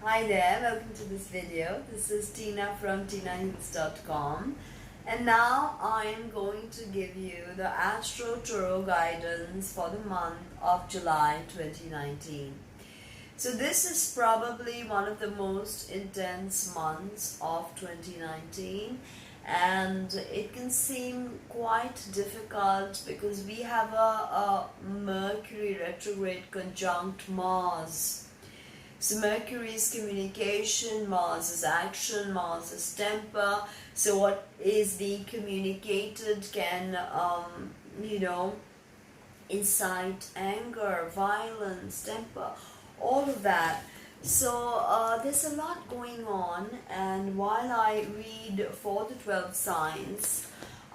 Hi there, welcome to this video. This is Tina from Tinaheals.com, and now I am going to give you the Astro Tarot guidance for the month of July 2019. So this is probably one of the most intense months of 2019, and it can seem quite difficult because we have a Mercury retrograde conjunct Mars. So Mercury is communication, Mars is action, Mars is temper. So what is being communicated can, incite anger, violence, temper, all of that. So there's a lot going on, and while I read for the 12 signs,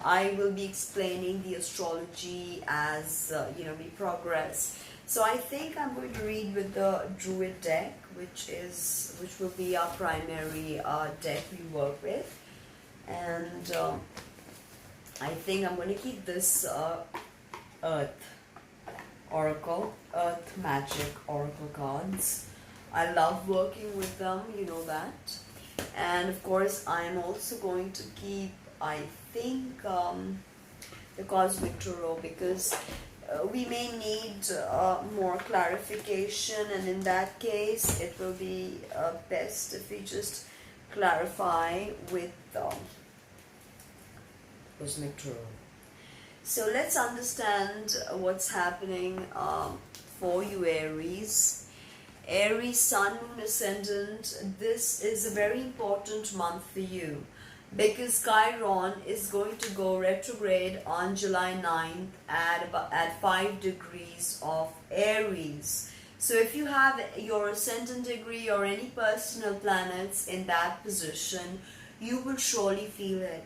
I will be explaining the astrology as we progress. So I think I'm going to read with the Druid deck, which will be our primary deck we work with, and I think I'm going to keep this Earth Oracle, Earth Magic Oracle cards. I love working with them, you know that. And of course, I am also going to keep, I think, the Cosmic Tarot, because we may need more clarification, and in that case it will be best if we just clarify with Cosmic Tarot. So let's understand what's happening for you, Aries. Aries, Sun, Moon, Ascendant, this is a very important month for you, because Chiron is going to go retrograde on July 9th at 5 degrees of Aries. So if you have your ascendant degree or any personal planets in that position, you will surely feel it.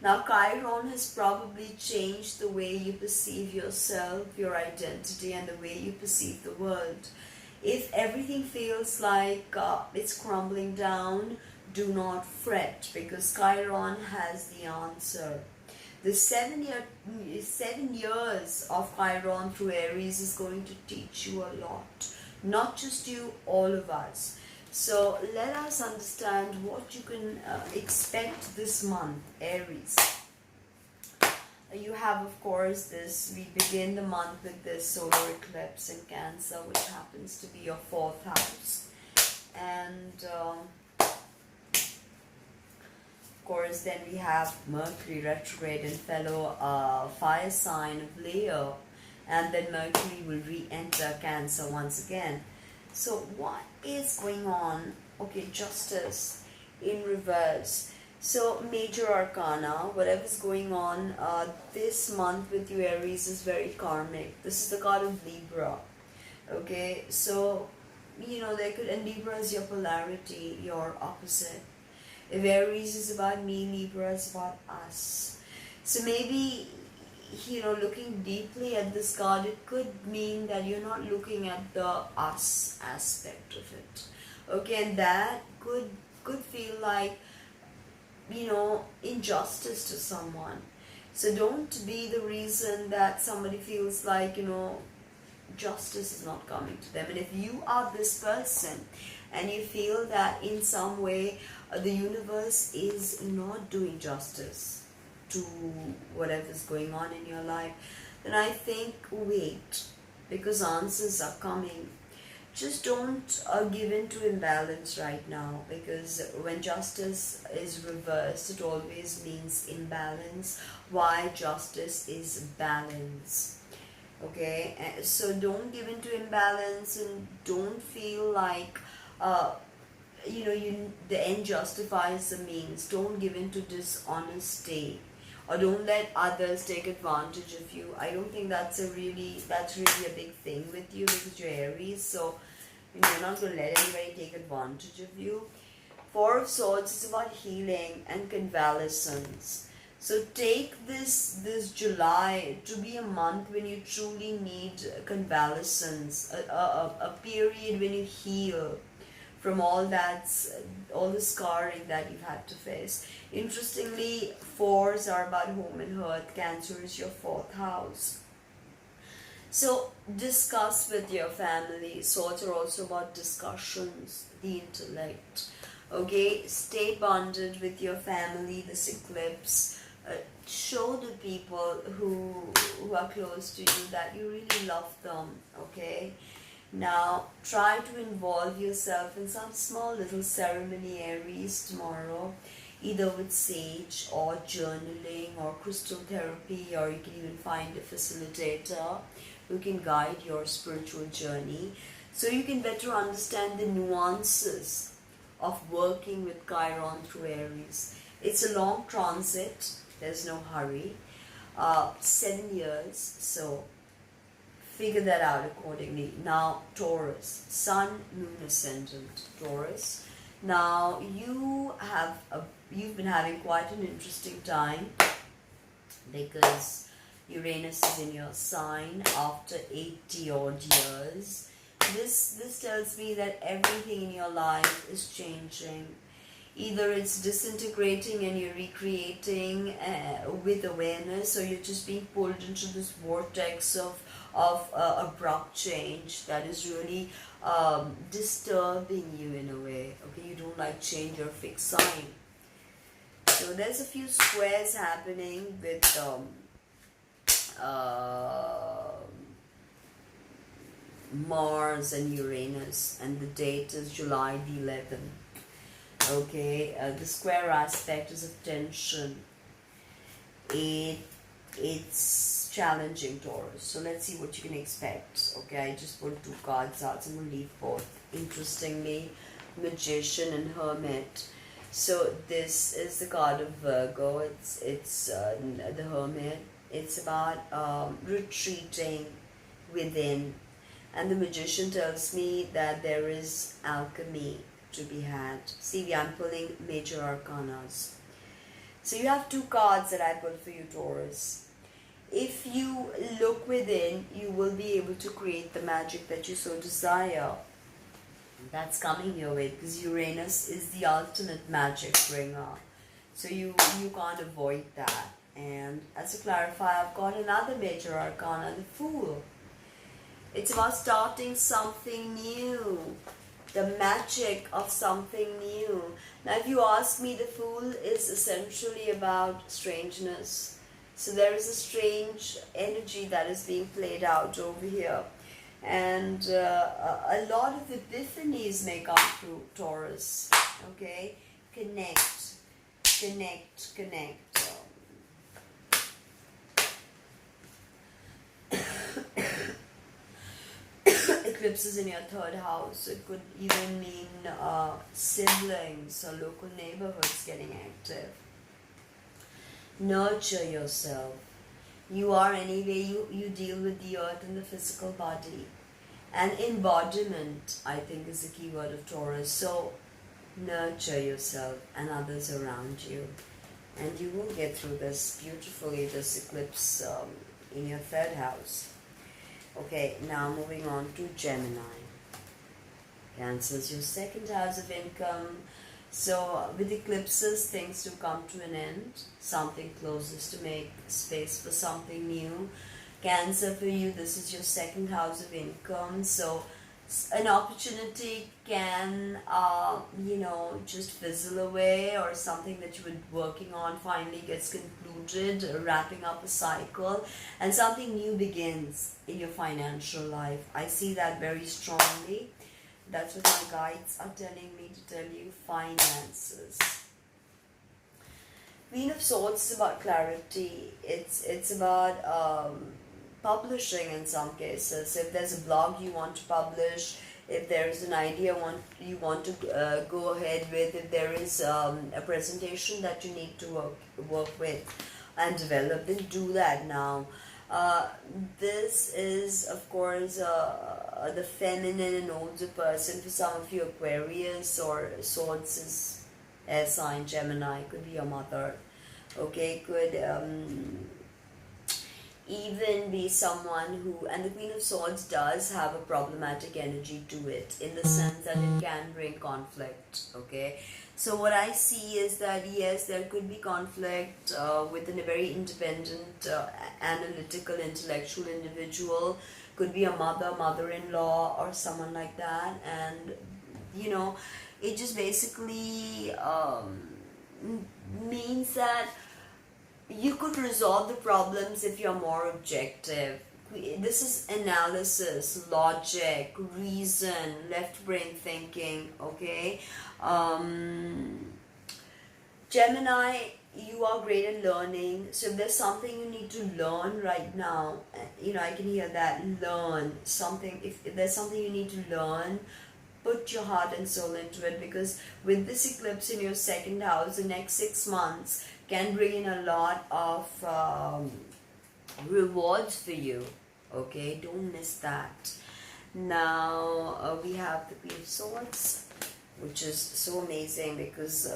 Now Chiron has probably changed the way you perceive yourself, your identity, and the way you perceive the world. If everything feels like it's crumbling down, do not fret, because Chiron has the answer. The 7 years of Chiron through Aries is going to teach you a lot. Not just you, all of us. So let us understand what you can expect this month, Aries. You have, of course, this, we begin the month with this solar eclipse in Cancer, which happens to be your 4th house. And of course, then we have Mercury retrograde in fellow fire sign of Leo, and then Mercury will re-enter Cancer once again. So what is going on? Okay, Justice in reverse. So major arcana, whatever's going on this month with you, Aries, is very karmic. This is the card of Libra. Okay, so there could, and Libra is your polarity, your opposite. If Aries is about me, Libra is about us. So maybe, looking deeply at this card, it could mean that you're not looking at the us aspect of it. Okay, and that could feel like, injustice to someone. So don't be the reason that somebody feels like, justice is not coming to them. And if you are this person and you feel that in some way the universe is not doing justice to whatever's going on in your life, then I think wait, because answers are coming. Just don't give in to imbalance right now, because when justice is reversed, it always means imbalance. Why? Justice is balance. Okay, so don't give in to imbalance, and don't feel like the end justifies the means. Don't give in to dishonesty, or don't let others take advantage of you. I don't think that's really a big thing with you, because you're Aries, so you're not going to let anybody take advantage of you. 4 of Swords is about healing and convalescence. So take this July to be a month when you truly need convalescence, a period when you heal from all the scarring that you've had to face. Interestingly, 4s are about home and hearth. Cancer is your 4th house. So discuss with your family. Swords are also about discussions, the intellect. Okay, stay bonded with your family this eclipse. Show the people who are close to you that you really love them. Okay, now try to involve yourself in some small little ceremony, Aries, tomorrow, either with sage or journaling or crystal therapy, or you can even find a facilitator who can guide your spiritual journey so you can better understand the nuances of working with Chiron through Aries. It's a long transit, there's no hurry. 7 years, so figure that out accordingly. Now, Taurus, Sun, Moon, Ascendant, Taurus. Now, you've been having quite an interesting time because Uranus is in your sign after 80 odd years. This tells me that everything in your life is changing. Either it's disintegrating and you're recreating with awareness, or you're just being pulled into this vortex of abrupt change that is really disturbing you in a way. Okay, you don't like change or fixed sign. So there's a few squares happening with Mars and Uranus, and the date is July the 11th. Okay, the square aspect is of tension. It's challenging, Taurus. So let's see what you can expect. Okay, I just pulled 2 cards out. So I'm going to leave both. Interestingly, Magician and Hermit. So this is the card of Virgo. It's the Hermit. It's about retreating within. And the Magician tells me that there is alchemy to be had. See, I'm pulling major arcanas. So you have 2 cards that I pulled for you, Taurus. If you look within, you will be able to create the magic that you so desire. That's coming your way because Uranus is the ultimate magic bringer. So you can't avoid that. And as to clarify, I've got another major arcana, the Fool. It's about starting something new. The magic of something new. Now, if you ask me, the Fool is essentially about strangeness. So there is a strange energy that is being played out over here. And a lot of epiphanies may come through, Taurus. Okay? Connect. Eclipses in your 3rd house. It could even mean siblings or local neighborhoods getting active. Nurture yourself. You are anyway, you deal with the earth and the physical body. And embodiment, I think, is the key word of Taurus. So nurture yourself and others around you. And you will get through this beautifully, this eclipse in your 3rd house. Okay, now moving on to Gemini. Cancer is your 2nd house of income. So with eclipses, things do come to an end. Something closes to make space for something new. Cancer, for you, this is your 2nd house of income. So an opportunity can, just fizzle away, or something that you were working on finally gets concluded, wrapping up a cycle, and something new begins in your financial life. I see that very strongly. That's what my guides are telling me to tell you. Finances. Queen of Swords is about clarity. It's about publishing in some cases. If there's a blog you want to publish, if there is an idea you want to go ahead with, if there is a presentation that you need to work with and develop, then do that now. This is, of course, the feminine and older person. For some of you, Aquarius, or Swords is air sign, Gemini, could be your mother. Okay, could even be someone who, and the Queen of Swords does have a problematic energy to it, in the sense that it can bring conflict. Okay, so what I see is that yes, there could be conflict within a very independent, analytical, intellectual individual could be a mother-in-law, or someone like that. And it just basically means that you could resolve the problems if you're more objective. This is analysis, logic, reason, left brain thinking, okay? Gemini, you are great at learning. So if there's something you need to learn right now, I can hear that. Learn something. If there's something you need to learn, put your heart and soul into it, because with this eclipse in your second house, the next 6 months can bring in a lot of rewards for you. Okay, don't miss that. Now we have the Queen of Swords, which is so amazing because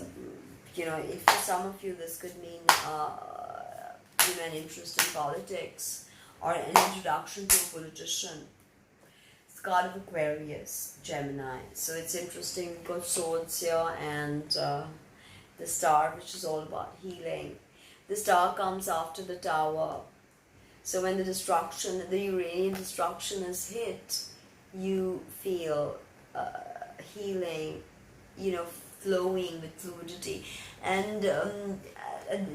if for some of you this could mean an interest in politics or an introduction to a politician. It's card of Aquarius, Gemini. So it's interesting. We've got swords here and the star, which is all about healing. The star comes after the tower. So when the Uranian destruction is hit, you feel healing, flowing with fluidity. And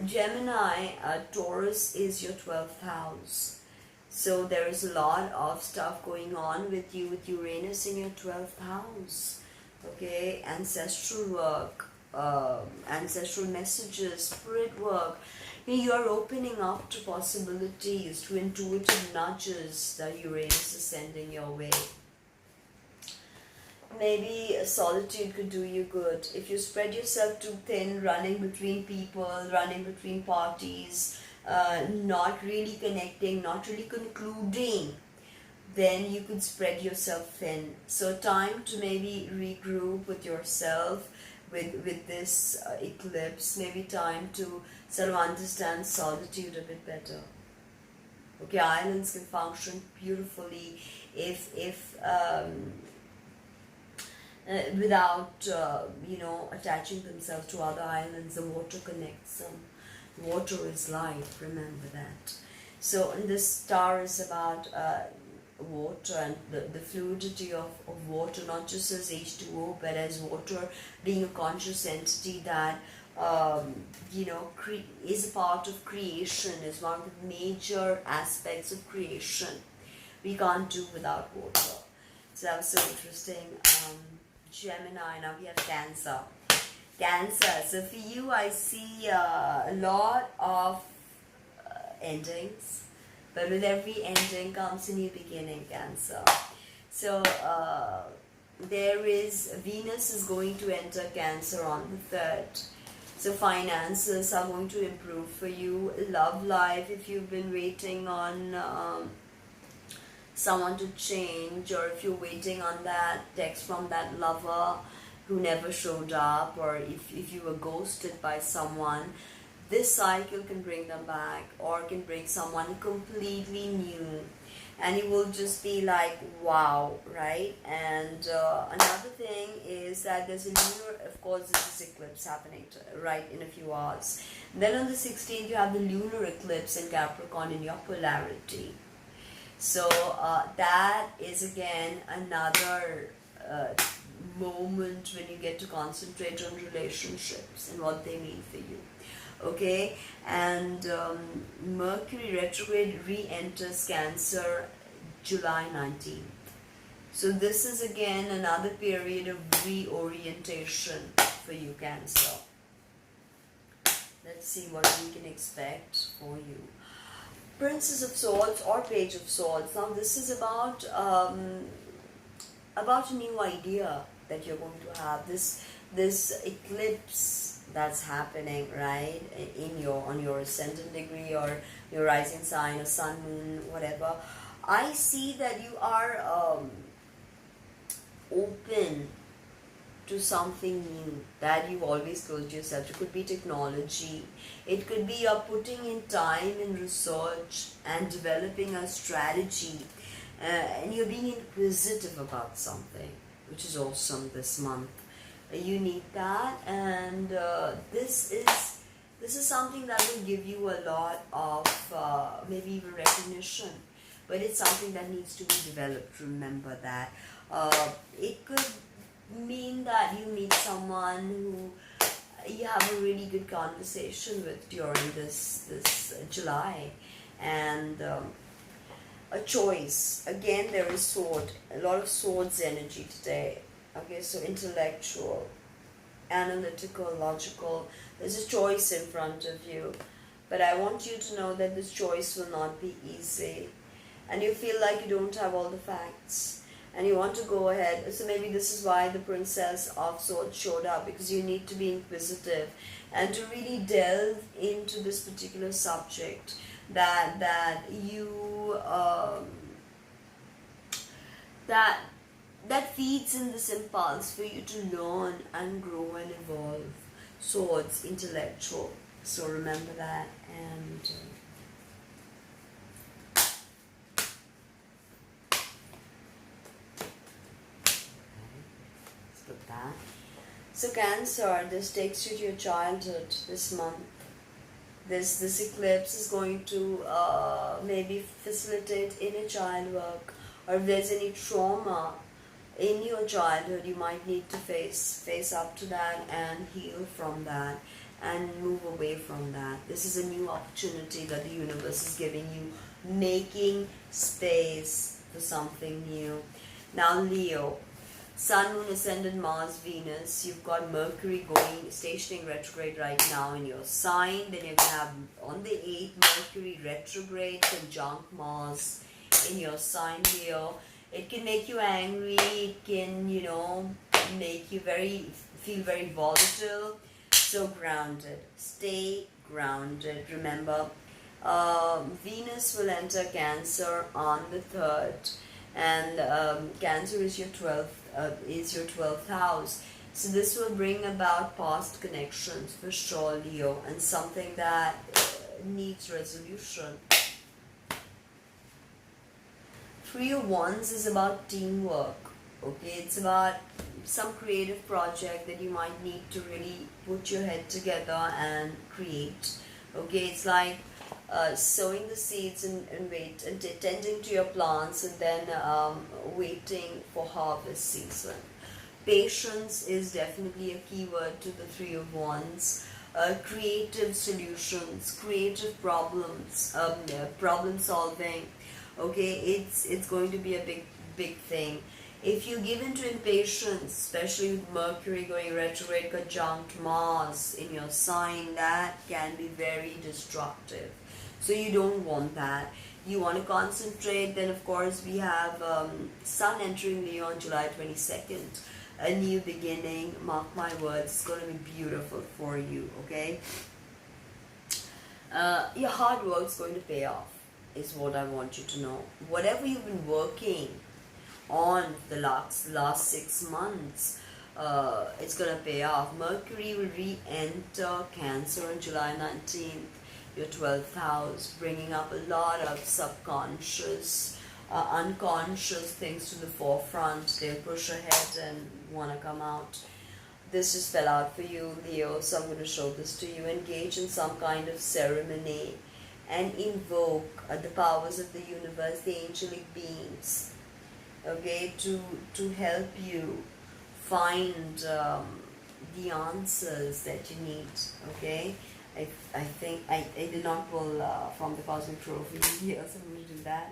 Gemini, Taurus is your 12th house. So there is a lot of stuff going on with you, with Uranus in your 12th house. Okay, ancestral work, ancestral messages, spirit work. You are opening up to possibilities, to intuitive nudges that Uranus is sending your way. Maybe solitude could do you good. If you spread yourself too thin, running between people, running between parties, not really connecting, not really concluding, then you could spread yourself thin. So time to maybe regroup with yourself with this eclipse. Maybe time to sort of understand solitude a bit better. Okay, islands can function beautifully if without attaching themselves to other islands. The water connects them. Water is life, remember that. So, and this star is about water and the fluidity of water, not just as H2O, but as water being a conscious entity that is a part of creation, is one of the major aspects of creation. We can't do without water. So that was so interesting. Gemini, now we have Cancer. Cancer, so for you I see a lot of endings, but with every ending comes a new beginning, Cancer. So there is, Venus is going to enter Cancer on the 3rd. So finances are going to improve for you. Love life, if you've been waiting on someone to change, or if you're waiting on that text from that lover who never showed up, or if you were ghosted by someone, this cycle can bring them back, or can bring someone completely new, and it will just be like wow, right? And another thing is that there's a lunar, of course this is eclipse happening right in a few hours. Then on the 16th you have the lunar eclipse in Capricorn in your polarity. So that is again another moment when you get to concentrate on relationships and what they mean for you. Okay, and Mercury retrograde re-enters Cancer July 19th. So this is again another period of reorientation for you, Cancer. Let's see what we can expect for you. Princess of Swords or Page of Swords. Now this is about a new idea that you're going to have. This eclipse that's happening, right, on your ascendant degree or your rising sign or sun, moon, whatever. I see that you are open to something new that you've always told yourself. It could be technology. It could be you're putting in time in research and developing a strategy, and you're being inquisitive about something, which is awesome this month. You need that, and this is something that will give you a lot of maybe even recognition. but it's something that needs to be developed. Remember that. It could mean that you meet someone who you have a really good conversation with during this July, and a choice. Again, there is sword, a lot of swords energy today. Okay, so intellectual, analytical, logical. There's a choice in front of you, but I want you to know that this choice will not be easy, and you feel like you don't have all the facts, and you want to go ahead. So maybe this is why the Princess of Swords showed up, because you need to be inquisitive and to really delve into this particular subject that you that feeds in this impulse for you to learn and grow and evolve. Swords, intellectual. So remember that. And let's put that. So Cancer, this takes you to your childhood this month. This eclipse is going to maybe facilitate inner child work, or if there's any trauma in your childhood, you might need to face up to that and heal from that and move away from that. This is a new opportunity that the universe is giving you, making space for something new. Now Leo, Sun, Moon, Ascendant, Mars, Venus. You've got Mercury going, stationing retrograde right now in your sign. Then you're going to have on the 8th Mercury retrograde conjunct Mars in your sign, Leo. It can make you angry. It can, make you feel very volatile. So grounded. Stay grounded. Remember, Venus will enter Cancer on the 3rd. And Cancer is your 12th house. So this will bring about past connections for sure, Leo, and something that needs resolution. 3 of Wands is about teamwork. Okay, it's about some creative project that you might need to really put your head together and create. Okay, it's like sowing the seeds and tending to your plants, and then waiting for harvest season. Patience is definitely a key word to the 3 of Wands. Creative solutions, creative problems, problem solving. Okay, it's going to be a big thing. If you give into impatience, especially with Mercury going retrograde conjunct Mars in your sign, that can be very destructive. So you don't want that. You want to concentrate. Then of course we have Sun entering Leo on July 22nd. A new beginning. Mark my words, it's going to be beautiful for you. Okay. Your hard work is going to pay off, is what I want you to know. Whatever you've been working on the last 6 months, it's going to pay off. Mercury will re-enter Cancer on July 19th, your 12th house, bringing up a lot of subconscious, unconscious things to the forefront. They'll push ahead and want to come out. This just fell out for you, Leo, so I'm going to show this to you. Engage in some kind of ceremony and invoke the powers of the universe, the angelic beings, okay, to help you find the answers that you need. Okay, I think I did not pull from the Cosmic Trophy here, so I'm going to do that.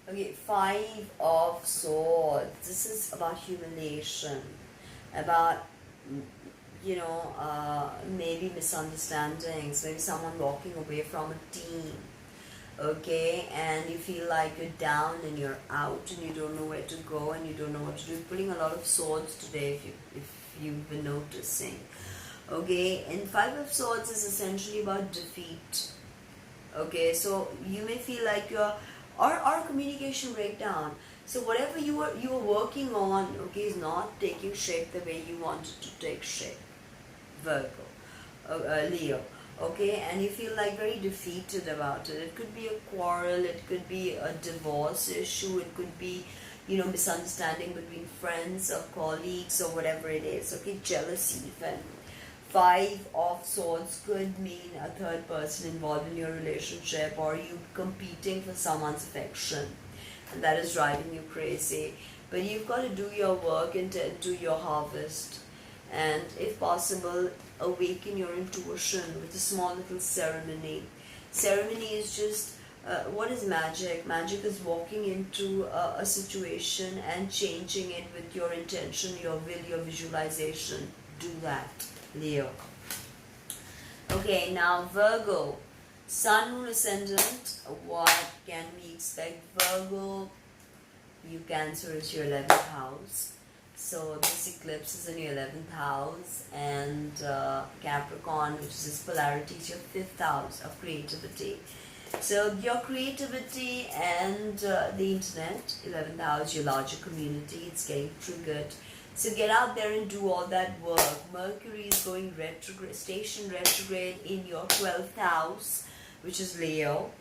Okay, 5 of Swords. This is about humiliation, about maybe misunderstandings, maybe someone walking away from a team. Okay, and you feel like you're down and you're out and you don't know where to go and you don't know what to do. You're pulling a lot of swords today, if you've been noticing. Okay, and 5 of Swords is essentially about defeat. Okay, so you may feel like you're or communication breakdown. So whatever you were working on, okay, is not taking shape the way you want it to take shape. Virgo, Leo. Okay, and you feel like very defeated about it. It could be a quarrel, it could be a divorce issue, it could be, misunderstanding between friends or colleagues or whatever it is. Okay, jealousy even. Five of Swords could mean a third person involved in your relationship, or you competing for someone's affection, and that is driving you crazy. But you've got to do your work and tend to your harvest, and if possible, awaken your intuition with a small little ceremony. Ceremony is just what is magic? Magic is walking into a situation and changing it with your intention, your will, your visualization. Do that, Leo. Okay, now Virgo. Sun, Moon, Ascendant. What can we expect, Virgo? You Cancer is your 11th house. So this eclipse is in your 11th house, and Capricorn, which is this polarity, is your 5th house of creativity. So your creativity and the internet, 11th house, your larger community, it's getting triggered. So get out there and do all that work. Mercury is going retrograde, station retrograde in your 12th house, which is Leo.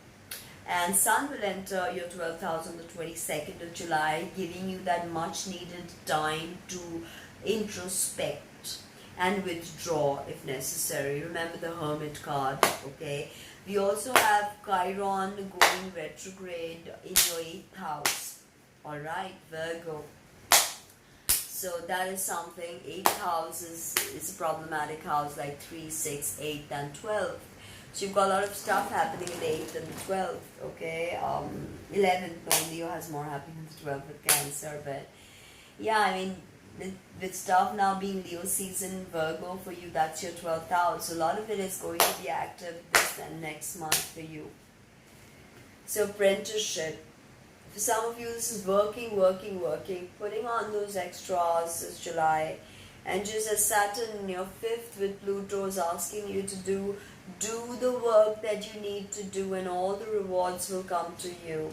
And Sun will enter your 12th house on the 22nd of July, giving you that much needed time to introspect and withdraw if necessary. Remember the Hermit card, okay? We also have Chiron going retrograde in your 8th house. Alright, Virgo. So that is something. 8th house is a problematic house, like 3, 6, 8 and 12. So you've got a lot of stuff happening in the 8th and the 12th, okay? 11th, no, Leo has more happening in the 12th with Cancer, but yeah, I mean, with stuff now being Leo season, Virgo, for you, that's your 12th house. So a lot of it is going to be active this and next month for you. So apprenticeship. For some of you, this is working, putting on those extras this July. And just as Saturn in your 5th with Pluto is asking you to do the work that you need to do, and all the rewards will come to you.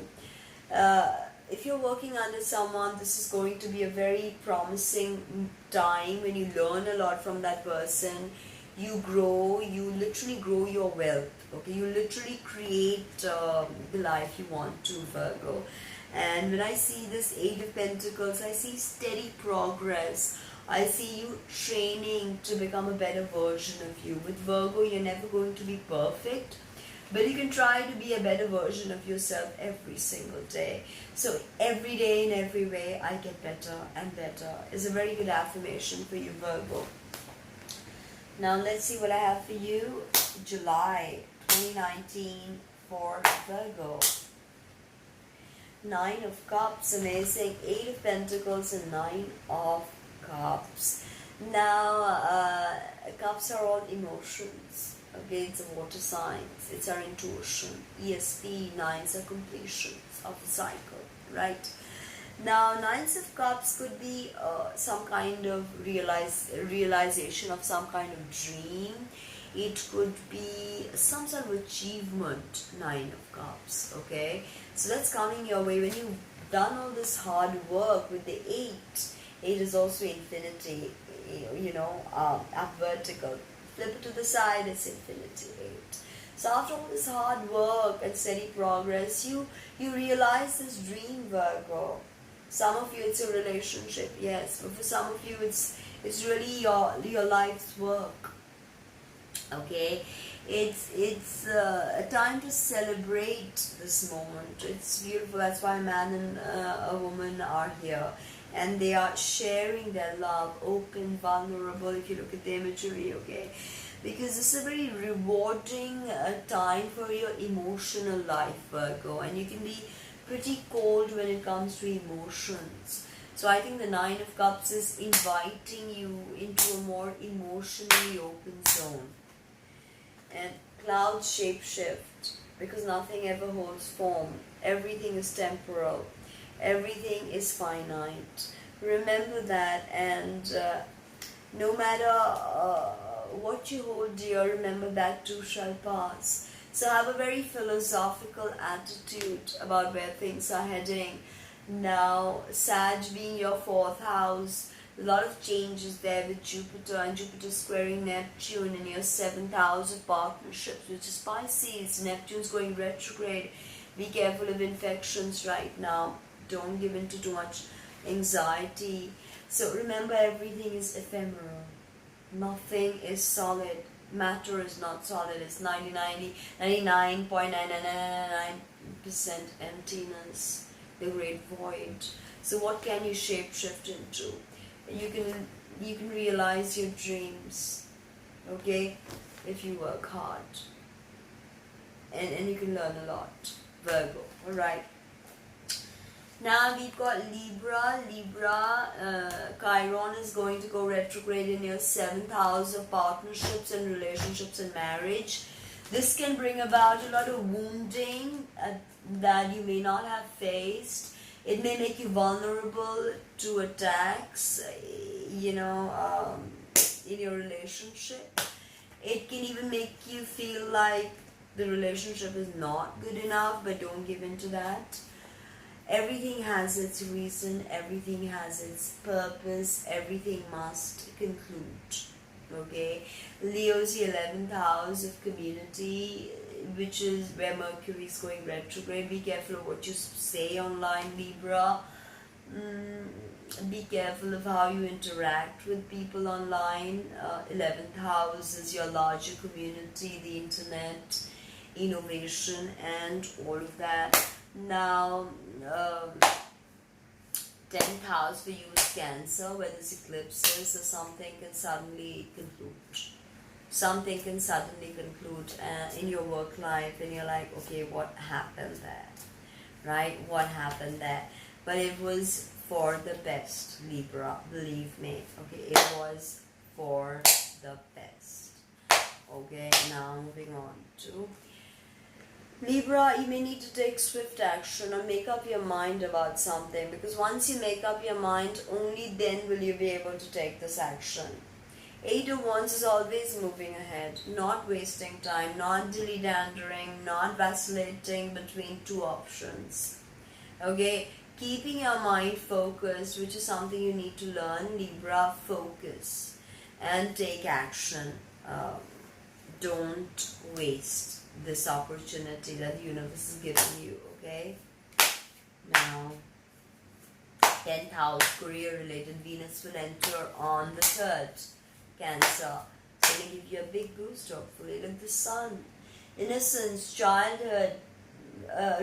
If you're working under someone, this is going to be a very promising time when you learn a lot from that person. You grow, you literally grow your wealth, okay? You literally create the life you want to, Virgo. And when I see this 8 of Pentacles, I see steady progress. I see you training to become a better version of you. With Virgo, you're never going to be perfect, but you can try to be a better version of yourself every single day. So every day in every way, I get better and better is a very good affirmation for you, Virgo. Now let's see what I have for you. July 2019 for Virgo. 9 of Cups, amazing. 8 of Pentacles and 9 of Cups. Now, Cups are all emotions. Okay, it's a water signs. It's our intuition. ESP, 9s are completions of the cycle, right? Now, 9s of Cups could be some kind of realization of some kind of dream. It could be some sort of achievement, 9 of Cups, okay? So that's coming your way when you've done all this hard work with the 8. 8 is also infinity, up vertical. Flip it to the side, it's infinity, 8. So after all this hard work and steady progress, you realize this dream, Virgo. Some of you it's a relationship, yes, but for some of you it's really your life's work. Okay, it's a time to celebrate this moment. It's beautiful. That's why a man and a woman are here, and they are sharing their love, open, vulnerable. If you look at the imagery, okay, because this is a very rewarding time for your emotional life, Virgo, and you can be pretty cold when it comes to emotions. So I think the 9 of Cups is inviting you into a more emotionally open zone. And clouds shapeshift, because nothing ever holds form. Everything is temporal. Everything is finite. Remember that, and no matter what you hold dear, remember that too shall pass. So have a very philosophical attitude about where things are heading. Now, Sag being your 4th house, a lot of changes there with Jupiter, and Jupiter squaring Neptune in your 7th house of partnerships, which is Pisces. Neptune's going retrograde. Be careful of infections right now. Don't give in to too much anxiety. So remember, everything is ephemeral. Nothing is solid. Matter is not solid. It's 99.999% emptiness, the great void. So what can you shapeshift into? You can realize your dreams, okay, if you work hard. And you can learn a lot. Virgo, alright. Now we've got Libra. Chiron is going to go retrograde in your 7th house of partnerships and relationships and marriage. This can bring about a lot of wounding that you may not have faced. It may make you vulnerable to attacks, in your relationship. It can even make you feel like the relationship is not good enough, but don't give in to that. Everything has its reason, everything has its purpose, everything must conclude. Okay? Leo's the 11th house of community, which is where Mercury is going retrograde. Be careful of what you say online, Libra. Be careful of how you interact with people online. 11th house is your larger community, the internet, innovation, and all of that. Now, 10th house for you is Cancer, where there's eclipses, so something can suddenly conclude. Something can suddenly conclude in your work life, and you're like, okay, what happened there? Right? What happened there? But it was for the best, Libra, believe me. Okay, it was for the best. Okay, now moving on to Libra. You may need to take swift action or make up your mind about something, because once you make up your mind, only then will you be able to take this action. 8 of Wands is always moving ahead, not wasting time, not dilly-dandering, not vacillating between two options. Okay, keeping your mind focused, which is something you need to learn, Libra. Focus and take action. Don't waste this opportunity that the universe is giving you, okay? Now, 10th house, career-related, Venus will enter on the 3rd, Cancer. It's going to give you a big boost, hopefully. Look, the sun, innocence, childhood,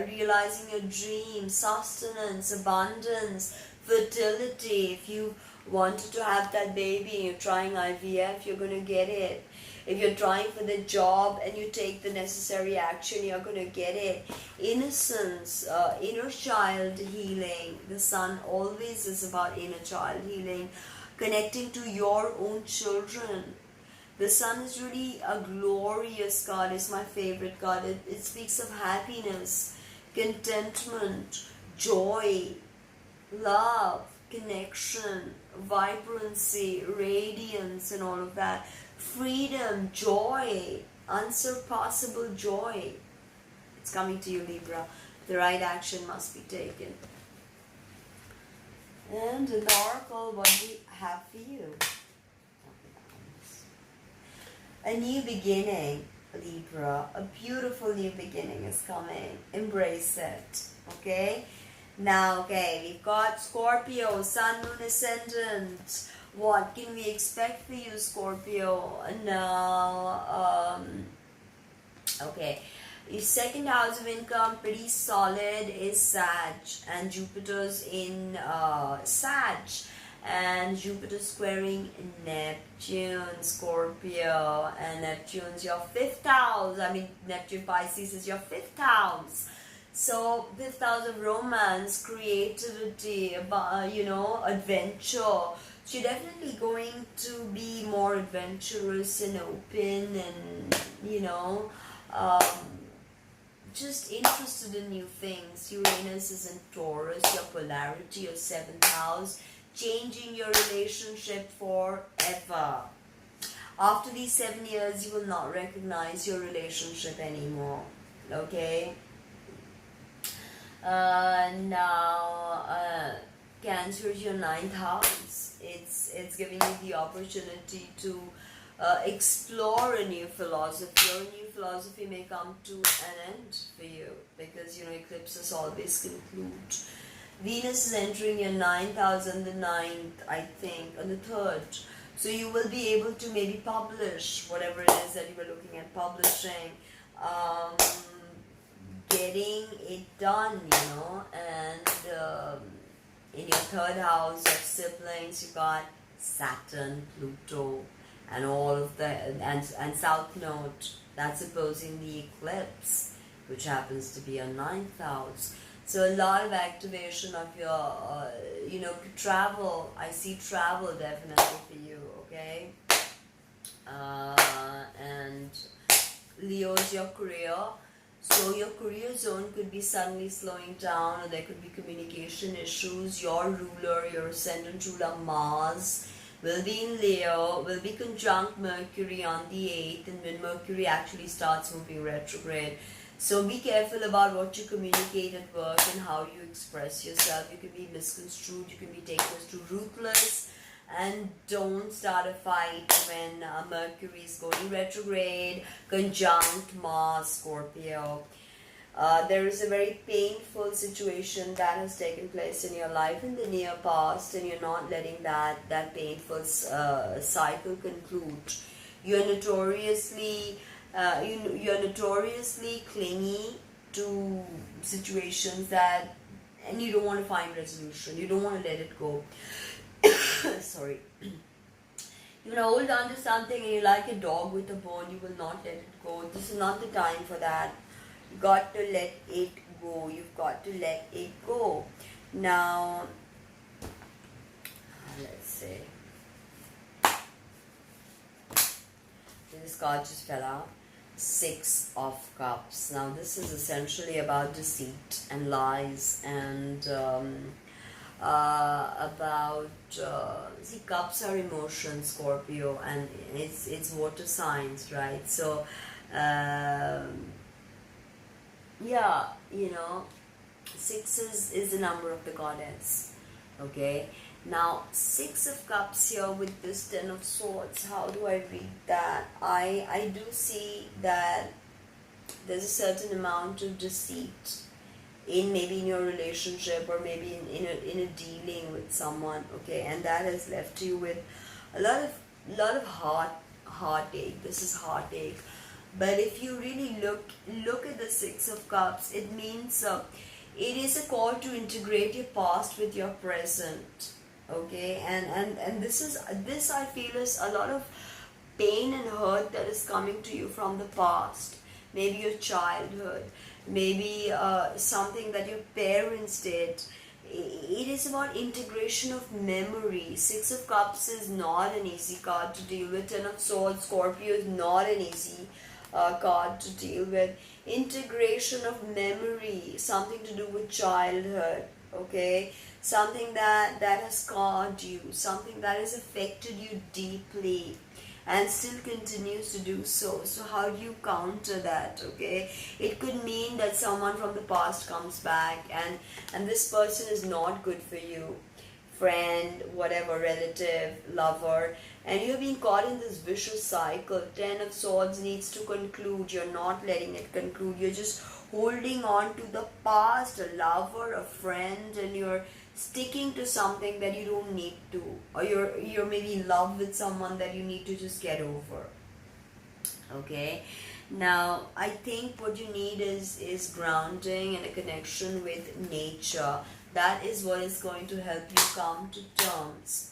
realizing your dreams, sustenance, abundance, fertility. If you wanted to have that baby and you're trying IVF, you're going to get it. If you're trying for the job and you take the necessary action, you're going to get it. Innocence, inner child healing. The sun always is about inner child healing. Connecting to your own children. The sun is really a glorious card. It's my favorite card. It speaks of happiness, contentment, joy, love, connection, vibrancy, radiance, and all of that. Freedom, joy, unsurpassable joy. It's coming to you, Libra. The right action must be taken. And in the oracle, what we have for you. A new beginning, Libra. A beautiful new beginning is coming. Embrace it. Okay? Now, okay, we've got Scorpio, Sun, Moon, Ascendant. What can we expect for you, Scorpio? Now, okay. Your 2nd house of income, pretty solid, is Sag. And Jupiter's in Sag. And Jupiter squaring Neptune, Scorpio. And Neptune's your 5th house. I mean, Neptune Pisces is your 5th house. So, 5th house of romance, creativity, adventure. So you're definitely going to be more adventurous and open and, just interested in new things. Uranus is in Taurus, your polarity, your 7th house, changing your relationship forever. After these 7 years, you will not recognize your relationship anymore. Okay? Now, Cancer is your 9th house. It's giving you the opportunity to explore a new philosophy, or a new philosophy may come to an end for you, because eclipses always conclude. Venus is entering your 9th house on the 9th, I think, on the 3rd. So you will be able to maybe publish whatever it is that you were looking at publishing, um, getting it done, and in your third house of siblings, you got Saturn, Pluto, and all of the and South Node that's opposing the eclipse, which happens to be a ninth house. So a lot of activation of your, travel. I see travel definitely for you, okay? And Leo's your career. So your career zone could be suddenly slowing down, or there could be communication issues. Your ruler, your ascendant ruler Mars, will be in Leo, will be conjunct Mercury on the 8th, and when Mercury actually starts moving retrograde. So be careful about what you communicate at work and how you express yourself. You can be misconstrued, you can be taken as too ruthless, and don't start a fight when Mercury is going retrograde, conjunct Mars, Scorpio. There is a very painful situation that has taken place in your life in the near past, and you're not letting that painful cycle conclude. You're notoriously clingy to situations and you don't want to find resolution. You don't want to let it go. Sorry. You will hold on to something, and you like a dog with a bone. You will not let it go. This is not the time for that. You got to let it go. You've got to let it go. Now, let's see. This card just fell out. 6 of Cups. Now this is essentially about deceit and lies and see, cups are emotions, Scorpio, and it's water signs, right? So yeah, 6 is the number of the goddess. Okay, now 6 of Cups here with this 10 of Swords. How do I read that? I do see that there's a certain amount of deceit maybe in your relationship, or maybe in a dealing with someone, okay, and that has left you with a lot of heartache. This is heartache. But if you really look at the 6 of Cups, it means it is a call to integrate your past with your present, okay, and this I feel is a lot of pain and hurt that is coming to you from the past, maybe your childhood, maybe something that your parents did. It is about integration of memory. 6 of Cups is not an easy card to deal with. 10 of Swords, Scorpio, is not an easy card to deal with. Integration of memory, something to do with childhood, okay, something that has scarred you, something that has affected you deeply and still continues to do so. So how do you counter that? Okay, it could mean that someone from the past comes back and this person is not good for you, friend, whatever, relative, lover, and you're being caught in this vicious cycle. 10 of Swords needs to conclude. You're not letting it conclude. You're just holding on to the past, a lover, a friend, and you're sticking to something that you don't need to, or you're maybe in love with someone that you need to just get over. Okay, now I think what you need is grounding and a connection with nature. That is what is going to help you come to terms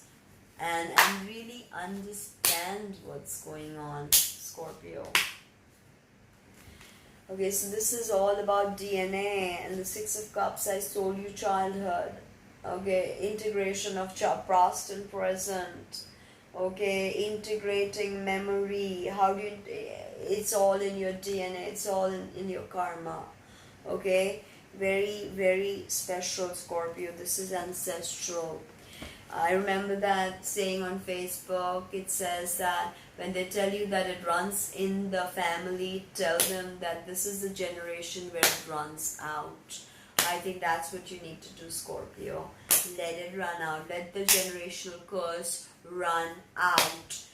and really understand what's going on, Scorpio. Okay, so this is all about DNA, and the 6 of Cups, I told you, childhood. Okay, integration of past and present. Okay, integrating memory. How do you, it's all in your DNA, it's all in your karma. Okay, very, very special, Scorpio. This is ancestral. I remember that saying on Facebook. It says that when they tell you that it runs in the family, tell them that this is the generation where it runs out. I think that's what you need to do, Scorpio. Let it run out. Let the generational curse run out.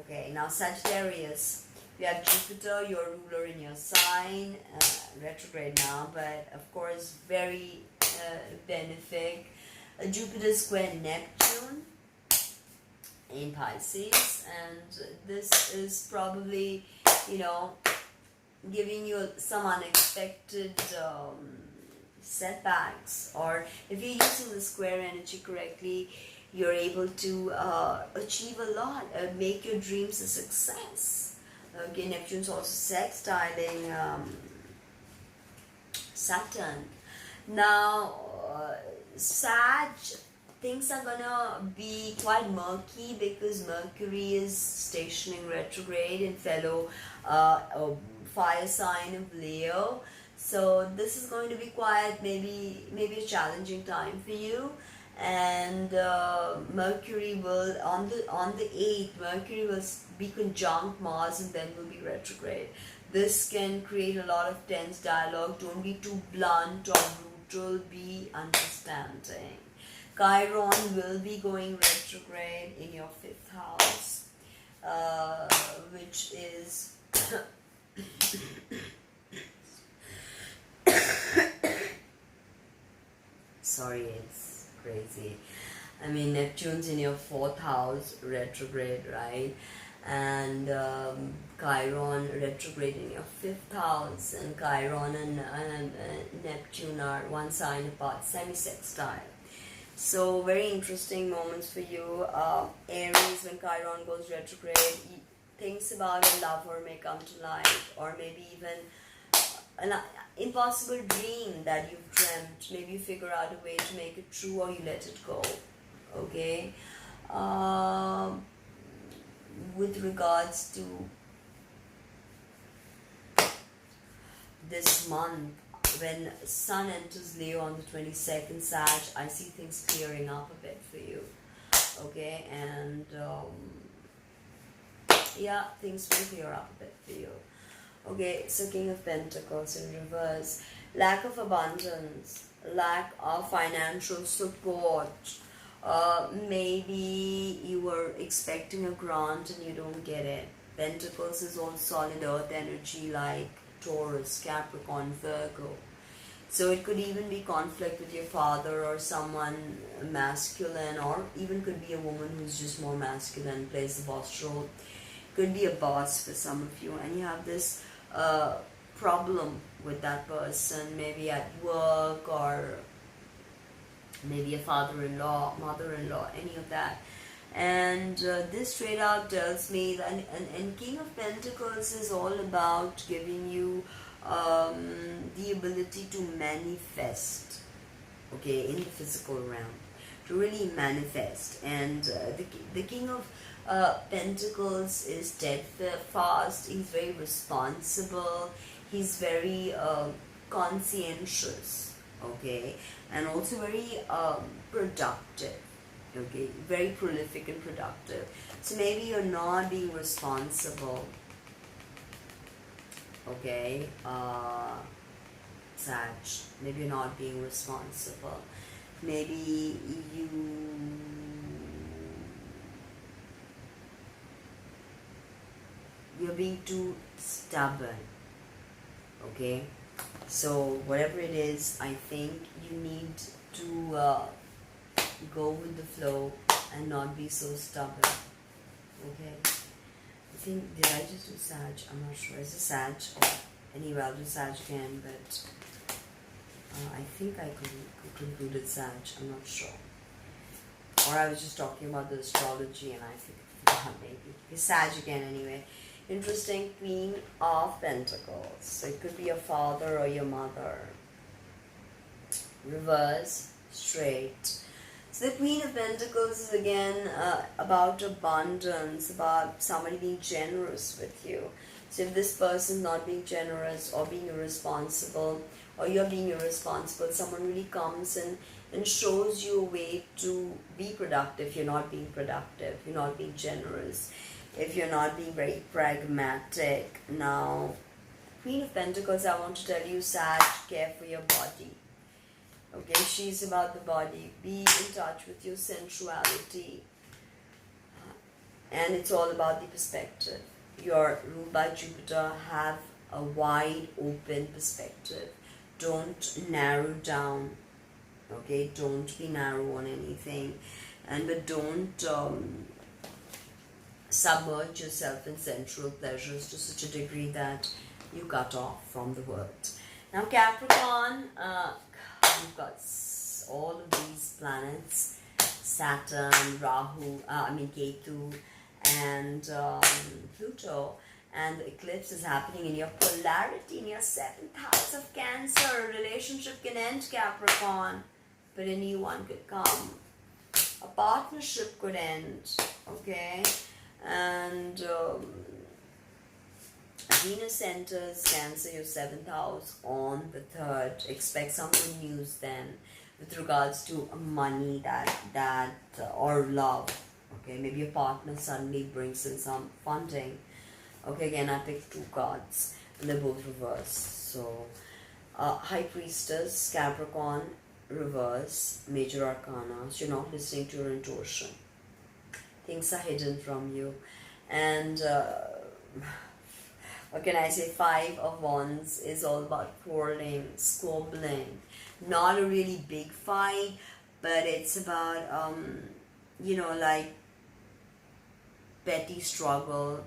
Okay, now Sagittarius. You have Jupiter, your ruler, in your sign. Retrograde now, but of course very benefic. Jupiter square Neptune. in Pisces, and this is probably, you know, giving you some unexpected setbacks, or if you're using the square energy correctly, you're able to achieve a lot, make your dreams a success. Okay, Neptune's also sextiling Saturn. Now, Sag, things are gonna be quite murky because Mercury is stationing retrograde in fellow fire sign of Leo. So this is going to be quite maybe a challenging time for you. And Mercury will on the 8th, Mercury will be conjunct Mars and then will be retrograde. This can create a lot of tense dialogue. Don't be too blunt or brutal, be understanding. Chiron will be going retrograde in your 5th house, which is sorry, it's crazy. I mean, Neptune's in your 4th house retrograde, right? And Chiron retrograde in your 5th house, and Chiron and Neptune are one sign apart, semi-sextile. So very interesting moments for you. Aries, when Chiron goes retrograde, things about a lover may come to light, or maybe even an impossible dream that you've dreamt. Maybe you figure out a way to make it true, or you let it go. Okay. With regards to this month, when Sun enters Leo on the 22nd, Sag, I see things clearing up a bit for you. Okay, and yeah, things will clear up a bit for you. Okay, so King of Pentacles in reverse. Lack of abundance, lack of financial support. Maybe you were expecting a grant and you don't get it. Pentacles is all solid earth energy like Taurus, Capricorn, Virgo. So it could even be conflict with your father or someone masculine, or even could be a woman who's just more masculine, plays the boss role. Could be a boss for some of you, and you have this problem with that person, maybe at work, or maybe a father-in-law, mother-in-law, any of that. And this straight out tells me that, and King of Pentacles is all about giving you the ability to manifest, okay, in the physical realm, to really manifest. And the King of Pentacles is steadfast, he's very responsible, he's very conscientious, okay, and also very productive, okay, very prolific and productive. So maybe you're not being responsible, okay, Sag, maybe you're not being responsible, maybe you're being too stubborn, okay. So whatever it is, I think you need to go with the flow and not be so stubborn, okay. I think, did I just do Sag? I'm not sure. Is it Sag? Or anyway, I'll do Sag again, but I think I concluded Sag. I'm not sure. Or I was just talking about the astrology and I think I forgot maybe. It's Sag again anyway. Interesting, Queen of Pentacles. So it could be your father or your mother. Reverse, straight. So the Queen of Pentacles is again about abundance, about somebody being generous with you. So if this person is not being generous or being irresponsible, or you're being irresponsible, someone really comes and shows you a way to be productive. You're not being productive, you're not being generous, if you're not being very pragmatic. Now, Queen of Pentacles, I want to tell you, Sag, care for your body. Okay, she's about the body. Be in touch with your sensuality. And it's all about the perspective. You're ruled by Jupiter. Have a wide open perspective. Don't narrow down. Okay, don't be narrow on anything. But don't submerge yourself in sensual pleasures to such a degree that you cut off from the world. Now Capricorn, you've got all of these planets, Saturn, Rahu, Ketu, and Pluto, and the eclipse is happening in your polarity, in your 7th house of Cancer. A relationship can end, Capricorn, but a new one could come. A partnership could end, okay? And Venus enters Cancer, your 7th house, on the 3rd. Expect some good news then with regards to money or love. Okay, maybe your partner suddenly brings in some funding. Okay, again, I picked 2 cards and they're both reversed. So, High Priestess, Capricorn, reverse, Major Arcana. So you're not listening to your intuition. Things are hidden from you. And what can I say? 5 of Wands is all about quarreling, squabbling. Not a really big fight, but it's about, like petty struggle,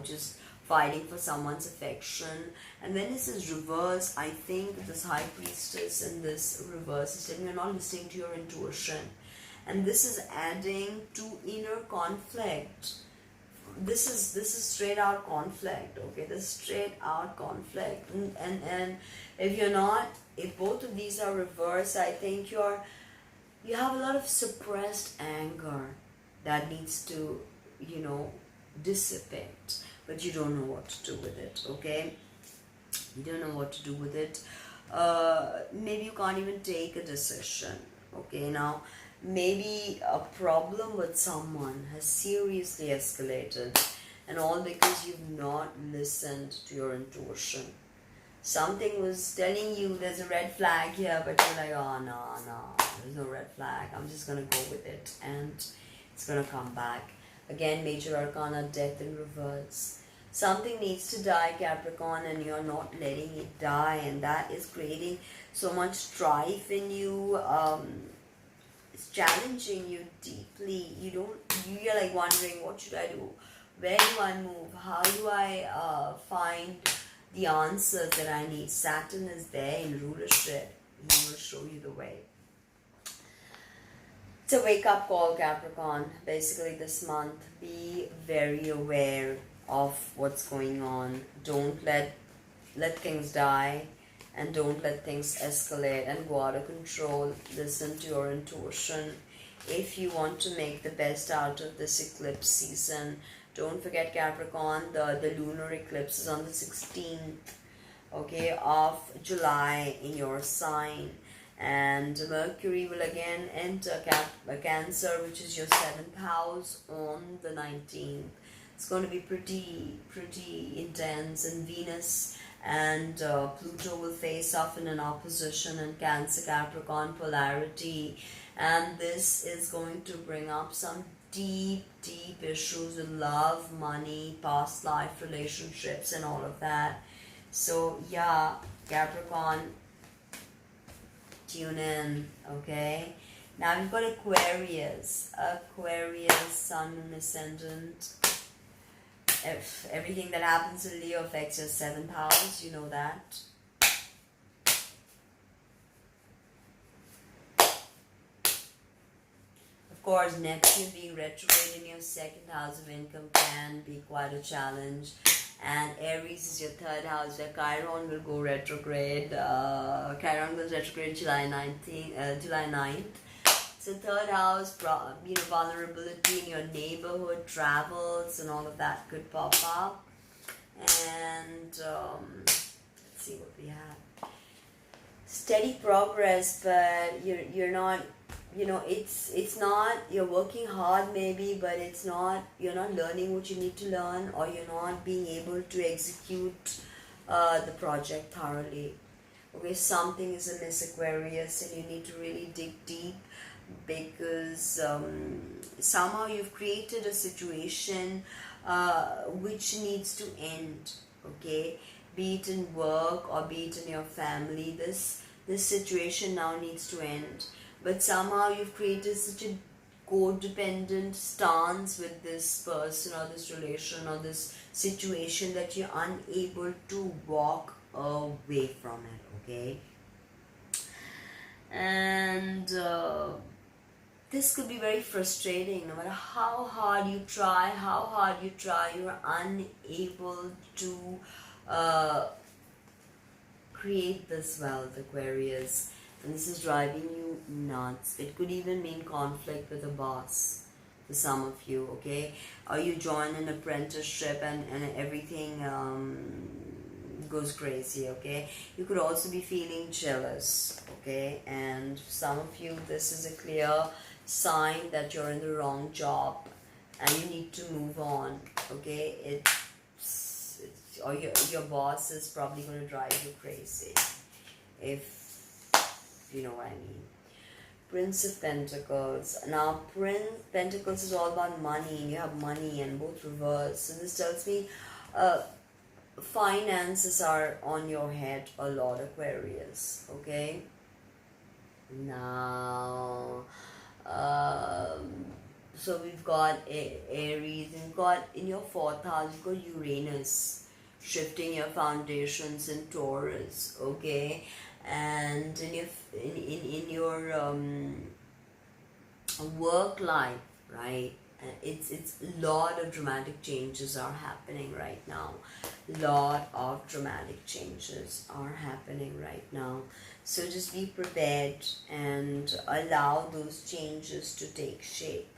just fighting for someone's affection. And then this is reverse. I think this High Priestess and this reverse is telling you're not listening to your intuition. And this is adding to inner conflict. This is straight out conflict, okay? This is straight out conflict. And if both of these are reversed, I think you have a lot of suppressed anger that needs to, dissipate, but you don't know what to do with it, okay? You don't know what to do with it. Maybe you can't even take a decision, okay? Now, maybe a problem with someone has seriously escalated, and all because you've not listened to your intuition. Something was telling you there's a red flag here, but you're like, oh no, there's no red flag, I'm just gonna go with it, and it's gonna come back. Again, Major Arcana, Death in reverse. Something needs to die, Capricorn, and you're not letting it die, and that is creating so much strife in you. It's challenging you deeply. You're like wondering, what should I do? Where do I move? How do I find the answers that I need? Saturn is there in rulership. He will show you the way. It's a wake-up call, Capricorn. Basically this month, be very aware of what's going on. Don't let things die, and don't let things escalate and go out of control. Listen to your intuition. If you want to make the best out of this eclipse season, don't forget, Capricorn, the lunar eclipse is on the 16th, okay, of July in your sign. And Mercury will again enter Cancer, which is your 7th house, on the 19th. It's going to be pretty intense, and Venus and Pluto will face off in an opposition in Cancer Capricorn polarity, and this is going to bring up some deep issues with love, money, past life relationships, and all of that. So yeah, Capricorn, tune in, okay? Now we've got Aquarius, Sun, Moon, Ascendant. If everything that happens in Leo affects your 7th house, you know that. Of course, Neptune being retrograde in your 2nd house of income can be quite a challenge. And Aries is your 3rd house, where Chiron will go retrograde. Chiron goes retrograde July 9th. So 3rd house, vulnerability in your neighborhood, travels, and all of that could pop up. And let's see what we have. Steady progress, but you're not. It's not. You're working hard maybe, but it's not. You're not learning what you need to learn, or you're not being able to execute the project thoroughly. Okay, something is amiss, Aquarius, and you need to really dig deep, because somehow you've created a situation which needs to end, okay? Be it in work or be it in your family, this situation now needs to end. But somehow you've created such a codependent stance with this person or this relation or this situation that you're unable to walk away from it, okay? And this could be very frustrating. No matter how hard you try, you're unable to create this wealth, Aquarius. And this is driving you nuts. It could even mean conflict with a boss for some of you, okay? Or you join an apprenticeship and everything goes crazy, okay? You could also be feeling jealous, okay? And for some of you, this is a clear sign that you're in the wrong job and you need to move on, okay? It's or your boss is probably going to drive you crazy, if you know what I mean. Prince of Pentacles. Now, Prince Pentacles is all about money. You have money and both reverse. So this tells me finances are on your head a lot, Aquarius. Okay. Now, so we've got Aries, and we've got in your fourth house, you've got Uranus shifting your foundations in Taurus, okay? And in your work life, right? It's a lot of dramatic changes are happening right now. Lot of dramatic changes are happening right now. So just be prepared and allow those changes to take shape.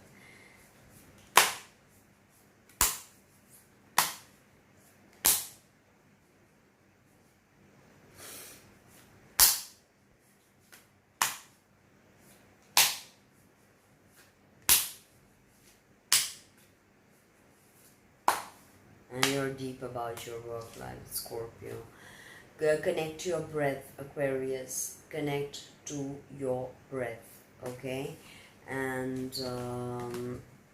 And you're deep about your work life, Scorpio. Connect to your breath, Aquarius. Connect to your breath, okay? And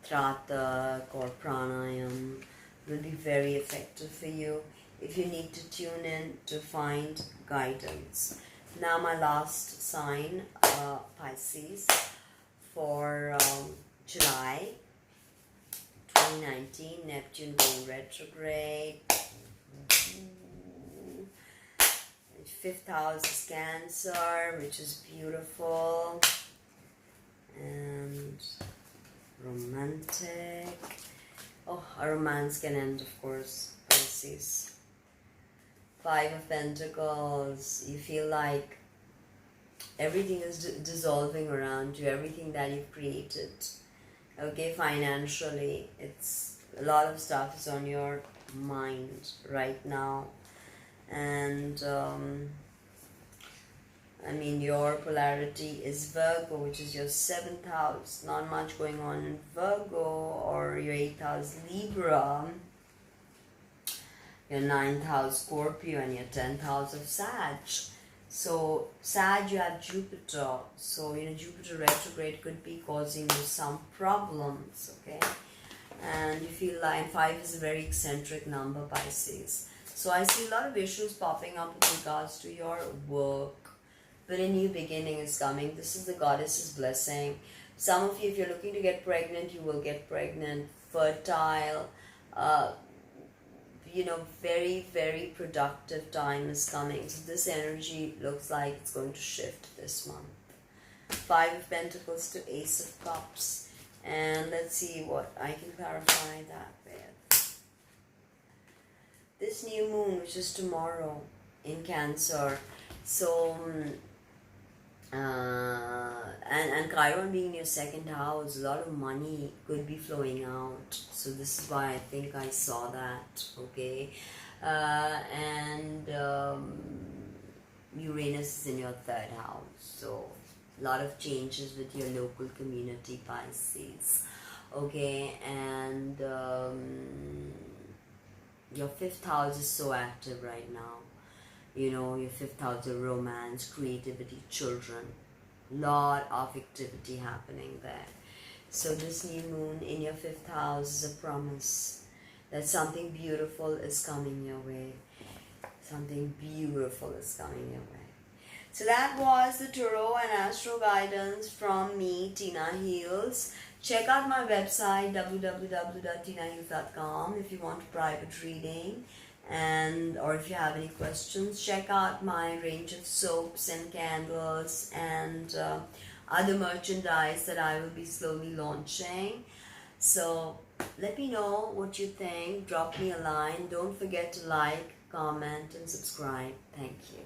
Tratak or Pranayam will be very effective for you if you need to tune in to find guidance. Now my last sign, Pisces, for July 2019, Neptune going retrograde. Fifth house is Cancer, which is beautiful and romantic. Oh, a romance can end, of course, Pisces. Five of Pentacles. You feel like everything is dissolving around you, everything that you've created. Okay, financially, it's a lot of stuff is on your mind right now. And I mean, your polarity is Virgo, which is your 7th house. Not much going on in Virgo. Or your 8th house, Libra. Your 9th house, Scorpio. And your 10th house of Sag. So Sag, you have Jupiter. So, Jupiter retrograde could be causing you some problems, okay? And you feel like 5 is a very eccentric number, Pisces. So I see a lot of issues popping up with regards to your work. But a new beginning is coming. This is the goddess's blessing. Some of you, if you're looking to get pregnant, you will get pregnant. Fertile. Very, very productive time is coming. So this energy looks like it's going to shift this month. 5 of Pentacles to Ace of Cups. And let's see what I can clarify that with. This new moon, which is tomorrow in Cancer. So, and Chiron being in your 2nd house, a lot of money could be flowing out. So this is why I think I saw that, okay? And Uranus is in your 3rd house. So a lot of changes with your local community, Pisces, okay? And your 5th house is so active right now. Your 5th house of romance, creativity, children. Lot of activity happening there. So this new moon in your 5th house is a promise that something beautiful is coming your way. Something beautiful is coming your way. So that was the Tarot and Astro guidance from me, Tinaheals. Check out my website www.tinaheals.com if you want a private reading, and or if you have any questions. Check out my range of soaps and candles and other merchandise that I will be slowly launching. So let me know what you think. Drop me a line. Don't forget to like, comment, and subscribe. Thank you.